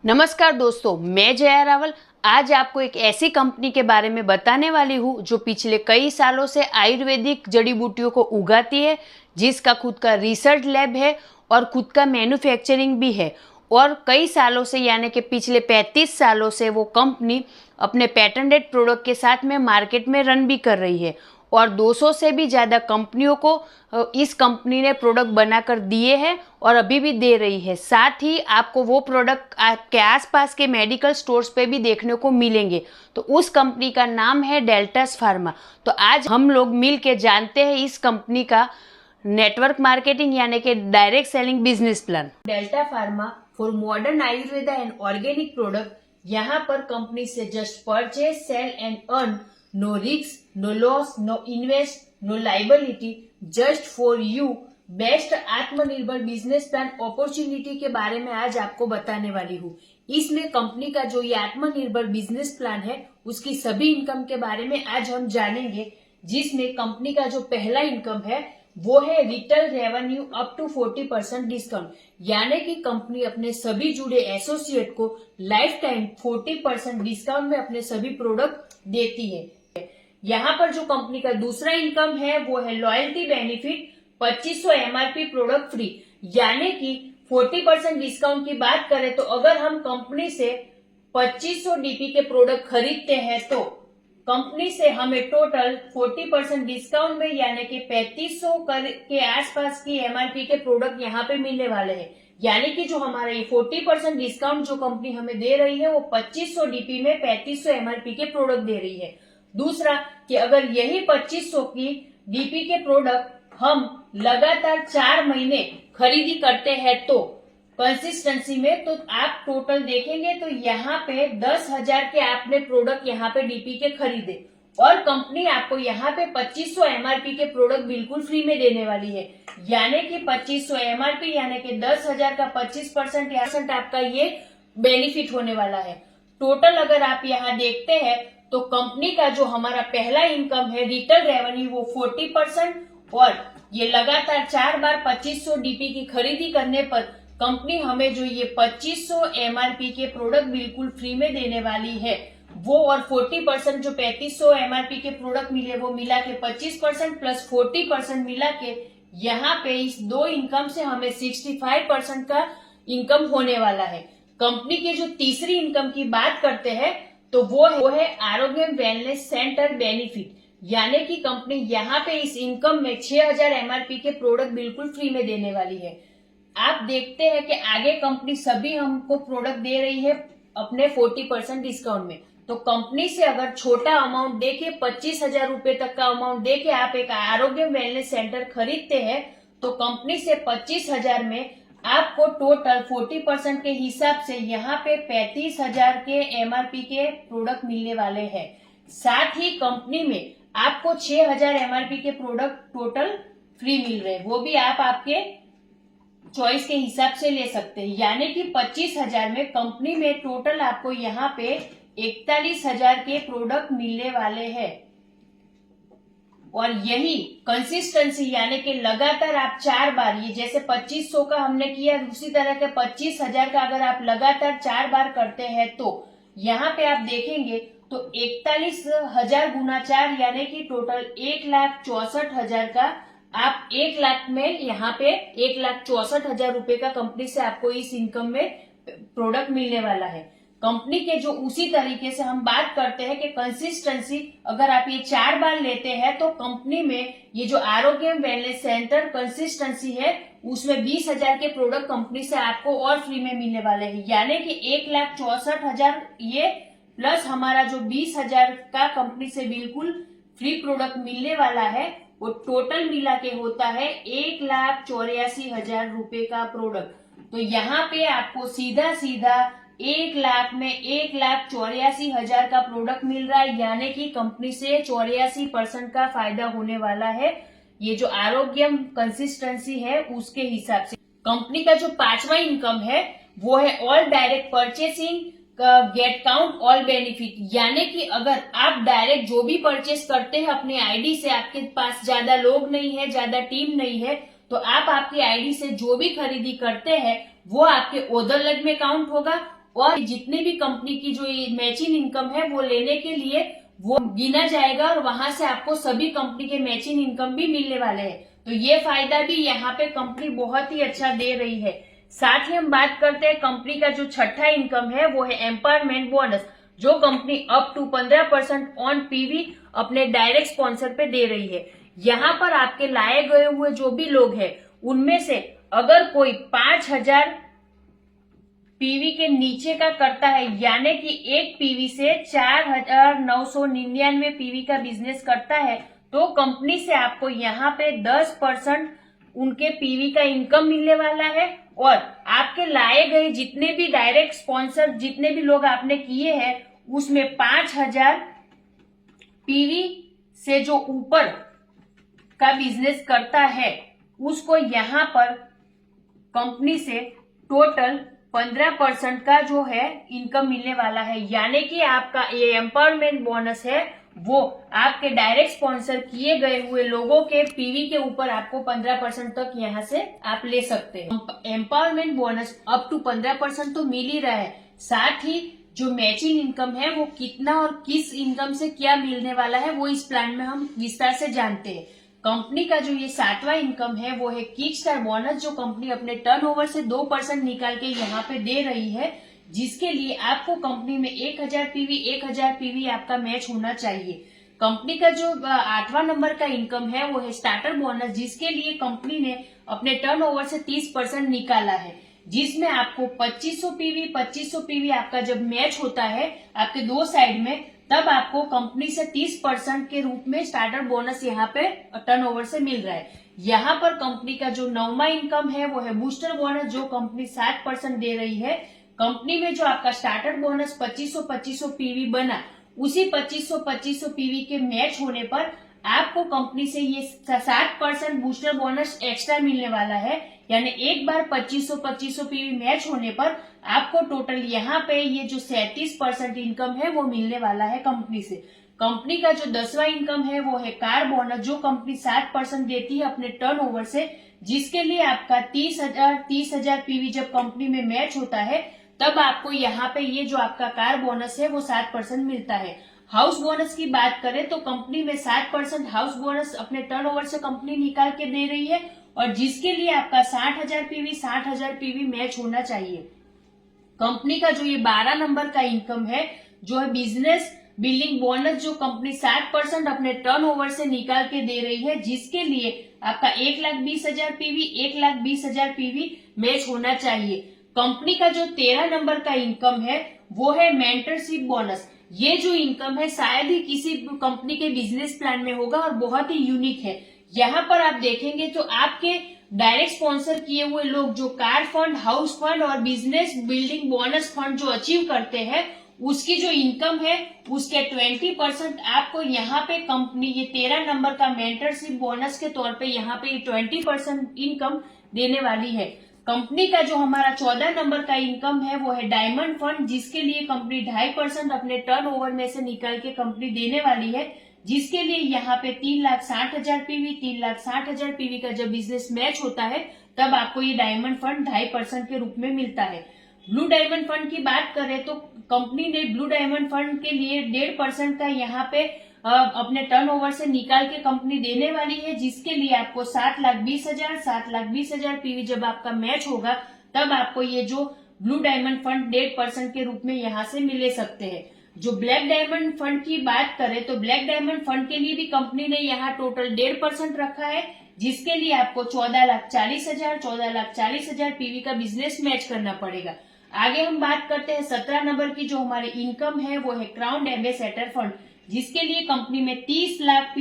नमस्कार दोस्तों, मैं जया रावल आज आपको एक ऐसी कंपनी के बारे में बताने वाली हूँ जो पिछले कई सालों से आयुर्वेदिक जड़ी बूटियों को उगाती है, जिसका खुद का रिसर्च लैब है और खुद का मैन्युफैक्चरिंग भी है। और कई सालों से यानी कि पिछले 35 सालों से वो कंपनी अपने पेटेंटेड प्रोडक्ट के साथ में मार्केट में रन भी कर रही है और 200 से भी ज़्यादा कंपनियों को इस कंपनी ने प्रोडक्ट बनाकर दिए हैं और अभी भी दे रही है। साथ ही आपको वो प्रोडक्ट आपके आसपास के मेडिकल स्टोर्स पे भी देखने को मिलेंगे। तो उस कंपनी का नाम है डेल्टास फार्मा। तो आज हम लोग मिल के जानते हैं इस कंपनी का नेटवर्क मार्केटिंग यानी कि direct selling business plan. Delta pharma for modern Ayurveda and organic product. यहाँ पर कंपनी से just purchase, sell and earn, no risk, no loss, no invest, no liability, just for you. Best आत्मनिर्भर business plan opportunity के बारे में आज आपको बताने वाली हूँ। इसमें कंपनी का जो ये आत्मनिर्भर बिजनेस प्लान है उसकी सभी इनकम के बारे में आज हम जानेंगे, जिसमें कंपनी का जो पहला इनकम है वो है retail revenue up to 40% discount, यानी कि कंपनी अपने सभी जुड़े एसोसिएट को लाइफ टाइम 40% डिस्काउंट में अपने सभी प्रोडक्ट देती है। यहाँ पर जो कंपनी का दूसरा इनकम है वो है loyalty benefit 2500 MRP product free, यानी कि 40% डिस्काउंट की बात करें तो अगर हम कंपनी से 2500 डीपी के प्रोडक्ट खरीदते हैं तो कंपनी से हमें टोटल 40% डिस्काउंट में यानी कि 3500 के आसपास की एमआरपी के प्रोडक्ट यहाँ पे मिलने वाले हैं। यानी कि जो हमारा ये 40% डिस्काउंट जो कंपनी हमें दे रही है वो 2500 डीपी में 3500 एमआरपी के प्रोडक्ट दे रही है। दूसरा कि अगर यही 2500 की डीपी के प्रोडक्ट हम लगातार 4 महीने खरीदी करते हैं तो कंसिस्टेंसी में, तो आप टोटल देखेंगे तो यहाँ पे 10,000 के आपने प्रोडक्ट यहाँ पे डीपी के खरीदे और कंपनी आपको यहाँ पे 2500 एमआरपी के प्रोडक्ट बिल्कुल फ्री में देने वाली है। यानी कि 2500 एमआरपी यानी कि 10,000 का 25% आपका ये बेनिफिट होने वाला है। टोटल अगर आप यहाँ देखते हैं तो कंपनी का जो हमारा पहला इनकम है रिटेल रेवेन्यू वो 40% और ये लगातार 4 बार 2500 डीपी की खरीदी करने पर कंपनी हमें जो ये 2500 एमआरपी के प्रोडक्ट बिल्कुल फ्री में देने वाली है वो, और 40% जो 3500 एमआरपी के प्रोडक्ट मिले वो मिला के 25% प्लस 40% मिला के यहाँ पे इस दो इनकम से हमें 65% का इनकम होने वाला है। कंपनी के जो तीसरी इनकम की बात करते हैं तो वो है आरोग्य वेलनेस सेंटर बेनिफिट, यानी कि कंपनी यहाँ पे इस इनकम में 6000 एमआरपी के प्रोडक्ट बिल्कुल फ्री में देने वाली है। आप देखते हैं कि आगे कंपनी सभी हमको प्रोडक्ट दे रही है अपने 40% डिस्काउंट में। तो कंपनी से अगर छोटा अमाउंट दे के 25,000 रुपए तक का अमाउंट दे के आप एक आरोग्य वेलनेस सेंटर खरीदते हैं तो कंपनी से 25,000 में आपको टोटल 40% के हिसाब से यहाँ पे 35,000 के एमआरपी के प्रोडक्ट मिलने वाले हैं। साथ ही कंपनी में आपको 6,000 एमआरपी के प्रोडक्ट टोटल फ्री मिल रहे हैं, वो भी आप आपके चॉइस के हिसाब से ले सकते हैं। यानी कि 25,000 में कंपनी में टोटल आपको यहाँ पे 41,000 के प्रोडक्ट मिलने वाले हैं। और यही कंसिस्टेंसी यानी कि लगातार आप 4 बार, ये जैसे 2500 का हमने किया उसी तरह के 25,000 का अगर आप लगातार 4 बार करते हैं तो यहाँ पे आप देखेंगे तो 41,000 गुना 4 यानी कि टोटल 1,64,000 का आप 1 लाख में यहाँ पे 1,64,000 रुपए का कंपनी से आपको इस इनकम में प्रोडक्ट मिलने वाला है। कंपनी के जो उसी तरीके से हम बात करते हैं कि कंसिस्टेंसी अगर आप ये 4 बार लेते हैं तो कंपनी में ये जो आरोग्य वेलनेस सेंटर कंसिस्टेंसी है उसमें 20,000 के प्रोडक्ट कंपनी से आपको और फ्री में मिलने वाले हैं। यानी कि 1,64,000 ये प्लस हमारा जो 20,000 का कंपनी से बिल्कुल फ्री प्रोडक्ट मिलने वाला है वो टोटल मिला के होता है 1,84,000 रुपए का प्रोडक्ट। तो यहाँ पे आपको सीधा सीधा 1 लाख में 1,84,000 का प्रोडक्ट मिल रहा है, यानी कि कंपनी से 84% का फायदा होने वाला है। ये जो आरोग्य कंसिस्टेंसी है उसके हिसाब से कंपनी का जो पांचवा इनकम है वो है all direct purchasing gate count all benefit, यानी कि अगर आप डायरेक्ट जो भी परचेस करते हैं अपने आईडी से, आपके पास ज्यादा लोग नहीं है, ज्यादा टीम नहीं है, तो आप आपकी आईडी से जो भी खरीदी करते हैं वो आपके ओदर लेग में काउंट होगा और जितने भी कंपनी की जो ये मैचिंग इनकम है वो लेने के लिए वो गिना जाएगा और वहां से आपको सभी कंपनी के मैचिंग इनकम भी मिलने वाले हैं। तो ये फायदा भी यहाँ पे कंपनी बहुत ही अच्छा दे रही है। साथ ही हम बात करते हैं कंपनी का जो छठा इनकम है वो है एम्पावरमेंट बोनस, जो company up to 15% on PV अपने डायरेक्ट स्पॉन्सर पे दे रही है। यहाँ पर आपके लाए गए हुए जो भी लोग हैं उनमें से अगर कोई 5000 पीवी के नीचे का करता है, यानी कि एक पीवी से 4999 पीवी का बिजनेस करता है, तो कंपनी से आपको यहाँ पे 10% उनके पीवी का इनकम मिलने वाला है। और आपके लाए गए जितने भी डायरेक्ट स्पॉन्सर जितने भी लोग आपने किए हैं उसमें 5000 पीवी से जो ऊपर का बिजनेस करता है उसको यहाँ पर कंपनी से टोटल 15% का जो है इनकम मिलने वाला है। यानी कि आपका ये एम्पावरमेंट बोनस है वो आपके डायरेक्ट स्पॉन्सर किए गए हुए लोगों के पीवी के ऊपर आपको 15% तक यहाँ से आप ले सकते हैं। एम्पावरमेंट बोनस अप टू 15% तो मिल ही रहा है, साथ ही जो मैचिंग इनकम है वो कितना और किस इनकम से क्या मिलने वाला है वो इस प्लान में हम विस्तार से जानते हैं। कंपनी का जो ये सातवां इनकम है वो है किक स्टार बोनस, जो कंपनी अपने टर्नओवर से 2% निकाल के यहाँ पे दे रही है, जिसके लिए आपको कंपनी में 1000 पीवी आपका मैच होना चाहिए। कंपनी का जो 8वां नंबर का इनकम है वो है स्टार्टर बोनस, जिसके लिए कंपनी ने अपने टर्नओवर से 30% निकाला है, जिसमें आपको 2500 पीवी आपका जब मैच होता है आपके दो साइड में, तब आपको कंपनी से 30% के रूप में स्टार्टर बोनस यहाँ पे टर्नओवर से मिल रहा है। यहाँ पर कंपनी का जो 9वां इनकम है वो है बूस्टर बोनस, जो कंपनी 7% दे रही है। कंपनी में जो आपका स्टार्टर बोनस 2500 पीवी बना, उसी 2500 पीवी के मैच होने पर आपको कंपनी से ये 7% बूस्टर बोनस एक्स्ट्रा मिलने वाला है। यानी एक बार 2500 पीवी मैच होने पर आपको टोटल यहाँ पे ये जो 37% इनकम है वो मिलने वाला है कंपनी से। कंपनी का जो 10वां इनकम है वो है कार बोनस, जो कंपनी 7% देती है अपने टर्नओवर से, जिसके लिए आपका 30,000 पीवी जब कंपनी में मैच होता है तब आपको यहाँ पे ये जो आपका कार बोनस है वो 7% मिलता है। हाउस बोनस की बात करें तो कंपनी में 7% हाउस बोनस अपने टर्नओवर से कंपनी निकाल के दे रही है, और जिसके लिए आपका 60,000 पीवी मैच होना चाहिए। कंपनी का जो ये 12 नंबर का इनकम है जो है बिजनेस बिल्डिंग बोनस, जो कंपनी 7% अपने टर्नओवर से निकाल के दे रही है, जिसके लिए आपका 1,20,000 पीवी 1,20,000 पीवी मैच होना चाहिए। कंपनी का जो 13 नंबर का इनकम है वो है मेंटरशिप बोनस। ये जो इनकम है शायद ही किसी कंपनी के बिजनेस प्लान में होगा और बहुत ही यूनिक है। यहाँ पर आप देखेंगे तो आपके डायरेक्ट स्पॉन्सर किए हुए लोग जो कार फंड, हाउस फंड और बिजनेस बिल्डिंग बोनस फंड जो अचीव करते हैं उसकी जो इनकम है उसके 20% आपको यहाँ पे कंपनी ये 13 नंबर का मेंटरशिप बोनस के तौर पे यहाँ पे 20% इनकम देने वाली है। कंपनी का जो हमारा 14 नंबर का इनकम है वो है डायमंड फंड, जिसके लिए कंपनी 2.5% अपने टर्नओवर में से निकाल के कंपनी देने वाली है, जिसके लिए यहाँ पे 3,60,000 पीवी 3,60,000 पीवी का जब बिजनेस मैच होता है तब आपको ये डायमंड फंड 2.5% के रूप में मिलता है। ब्लू डायमंड फंड की बात करें तो कंपनी ने ब्लू डायमंड फंड के लिए 1.5% का यहाँ पे अपने टर्नओवर से निकाल के कंपनी देने वाली है, जिसके लिए आपको 7,20,000 पीवी जब आपका मैच होगा तब आपको ये जो ब्लू डायमंड फंड 1.5% के रूप में यहाँ से मिले सकते हैं। जो ब्लैक डायमंड फंड की बात करें तो ब्लैक डायमंड फंड के लिए भी कंपनी ने यहाँ टोटल 1.5% रखा है, जिसके लिए आपको 14,40,000 पीवी का बिजनेस मैच करना पड़ेगा। आगे हम बात करते हैं 17 नंबर की जो हमारी इनकम है वो है क्राउन एम्बेसडर फंड, जिसके लिए कंपनी में 30 लाख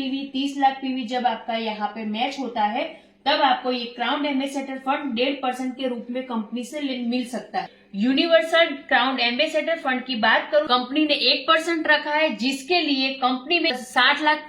पीवी जब आपका यहाँ पे मैच होता है तब आपको ये क्राउन एम्बेसडर फंड 1.5% के रूप में कंपनी से मिल सकता है। यूनिवर्सल क्राउन एम्बेसडर फंड की बात करूं, कंपनी ने 1% रखा है, जिसके लिए कंपनी में 60 लाख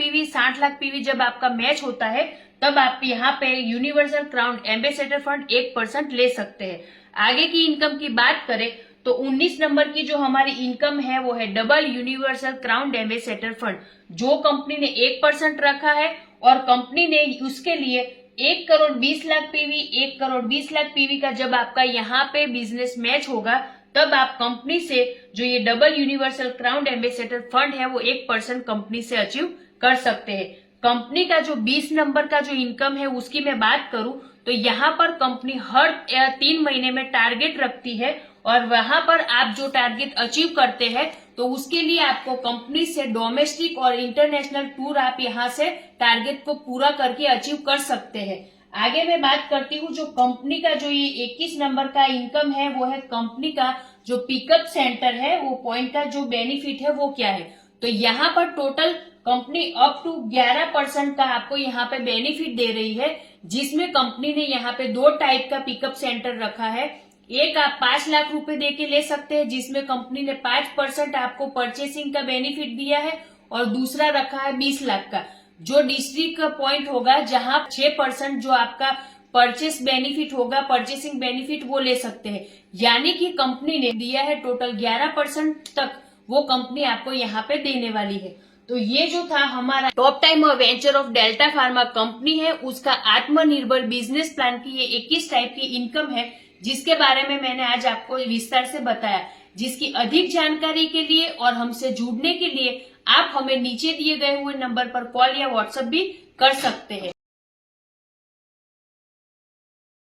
पीवी जब आपका मैच होता है तब आप यहाँ पे यूनिवर्सल क्राउन एम्बेसडर फंड 1% ले सकते हैं। आगे की इनकम की बात करें तो 19 नंबर की जो हमारी इनकम है वो है double universal crown ambassador fund, जो कंपनी ने 1% रखा है, और कंपनी ने उसके लिए 1,20,00,000 पीवी का जब आपका यहाँ पे बिजनेस मैच होगा तब आप कंपनी से जो ये double universal crown ambassador fund है वो 1% कंपनी से अचीव कर सकते हैं। कंपनी का जो 20 नंबर का जो इनकम है उसकी मैं बात करूं तो यहाँ पर कंपनी हर 3 महीने में टारगेट रखती है और वहां पर आप जो टारगेट अचीव करते हैं तो उसके लिए आपको कंपनी से डोमेस्टिक और इंटरनेशनल टूर आप यहाँ से टारगेट को पूरा करके अचीव कर सकते हैं। आगे मैं बात करती हूँ जो कंपनी का जो ये 21 नंबर का इनकम है वो है कंपनी का जो पिकअप सेंटर है वो पॉइंट का जो बेनिफिट है वो क्या है। तो यहाँ पर टोटल कंपनी अप टू 11% का आपको यहाँ पे बेनिफिट दे रही है, जिसमें कंपनी ने यहाँ पे 2 टाइप का पिकअप सेंटर रखा है। एक आप 5 लाख रुपए दे के ले सकते हैं जिसमें कंपनी ने 5% आपको परचेसिंग का बेनिफिट दिया है, और दूसरा रखा है 20 लाख का जो डिस्ट्रिक्ट का पॉइंट होगा जहां 6% जो आपका परचेस बेनिफिट होगा, परचेसिंग बेनिफिट वो ले सकते हैं। यानी कि कंपनी ने दिया है टोटल 11% तक वो कंपनी आपको यहाँ पे देने वाली है। तो ये जो था हमारा top time venture of delta pharma company है उसका आत्मनिर्भर बिजनेस प्लान की ये 21 टाइप की इनकम है जिसके बारे में मैंने आज आपको विस्तार से बताया। जिसकी अधिक जानकारी के लिए और हमसे जुड़ने के लिए आप हमें नीचे दिए गए हुए नंबर पर कॉल या व्हाट्सएप भी कर सकते हैं।